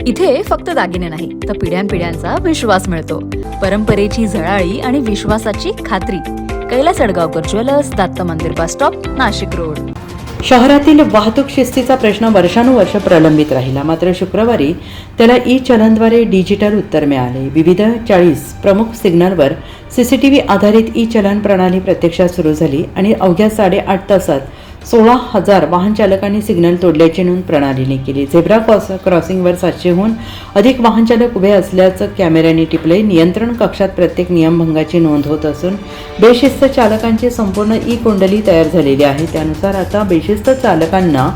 इथे फक्त दागिने नाही तर पिढ्यानपिढ्यांचा विश्वास मिळतो. परंपरेची झळाळी आणि विश्वासाची खात्री. कैलास अडगावकर ज्वेलर्स, दत्त मंदिर बस स्टॉप, नाशिक रोड. शहरातील वाहतूक शिस्तीचा प्रश्न वर्षानुवर्ष प्रलंबित राहिला. मात्र शुक्रवारी त्याला ई चलनद्वारे डिजिटल उत्तर मिळाले. विविध 40 प्रमुख सिग्नलवर सीसीटीव्ही आधारित ई चलन प्रणाली प्रत्यक्षात सुरू झाली आणि अवघ्या 8.5 तासात 16,000 वाहन चालकांनी सिग्नल तोडल्याची नोंद प्रणालीने केली. झेब्रा क्रॉसिंगवर 700हून अधिक वाहन चालक उभे असल्याचं कॅमेऱ्याने टिपले. नियंत्रण कक्षात प्रत्येक नियमभंगाची नोंद होत असून बेशिस्त चालकांची संपूर्ण ई कुंडली तयार झालेली आहे. त्यानुसार आता बेशिस्त चालकांना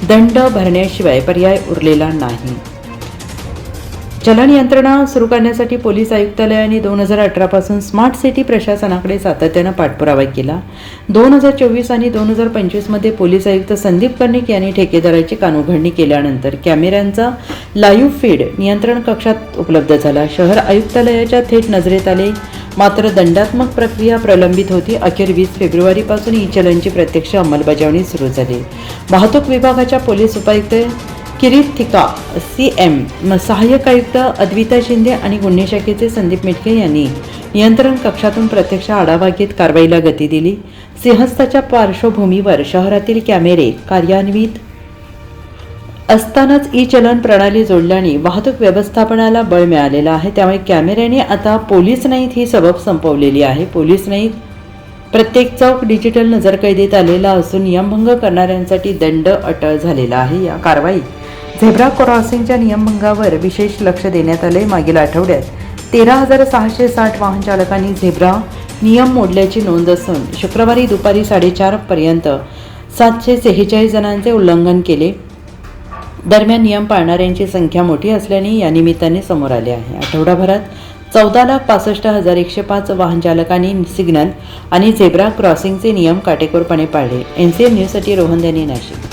दंड भरण्याशिवाय पर्याय उरलेला नाही. चलन यंत्रणा सुरू करण्यासाठी पोलीस आयुक्तालयाने 2018 पासून स्मार्ट सिटी प्रशासनाकडे सातत्यानं पाठपुरावा केला. 2024 आणि 2025 मध्ये पोलीस आयुक्त संदीप कर्णिक यांनी ठेकेदाराची कानउघडणी केल्यानंतर कॅमेऱ्यांचा लाईव्ह फीड नियंत्रण कक्षात उपलब्ध झाला. शहर आयुक्तालयाच्या थेट नजरेत आले. मात्र दंडात्मक प्रक्रिया प्रलंबित होती. अखेर 20 फेब्रुवारीपासून ई चलनची प्रत्यक्ष अंमलबजावणी सुरू झाली. वाहतूक विभागाच्या पोलीस उपायुक्त किरीथिका, CM सहाय्यक आयुक्त अद्विता शिंदे आणि गुन्हे शाखेचे संदीप मिटके यांनी नियंत्रण कक्षातून प्रत्यक्ष आढावा घेत कारवाईला गती दिली. सिंहस्थाच्या पार्श्वभूमीवर शहरातील कॅमेरे कार्यान्वित असतानाच ई चलन प्रणाली जोडल्याने वाहतूक व्यवस्थापनाला बळ मिळालेलं आहे. त्यामुळे कॅमेऱ्याने आता पोलीस नाहीत ही सबब संपवलेली आहे. पोलीस नाहीत प्रत्येक चौक डिजिटल नजरकैदेत आलेला असून नियमभंग करणाऱ्यांसाठी दंड अटळ झालेला आहे. या कारवाईत झेब्रा क्रॉसिंगच्या नियमभंगावर विशेष लक्ष देण्यात आले. मागील आठवड्यात 13,660 वाहन चालकांनी झेब्रा नियम मोडल्याची नोंद असून शुक्रवारी दुपारी 4:30 पर्यंत 746 जणांचे उल्लंघन केले. दरम्यान नियम पाळणाऱ्यांची संख्या मोठी असल्याने या निमित्ताने समोर आले आहे. आठवडाभरात 14,65,105 वाहन चालकांनी सिग्नल आणि झेब्रा क्रॉसिंगचे नियम काटेकोरपणे पाळले. NCN न्यूजसाठी रोहन यांनी नाशिक.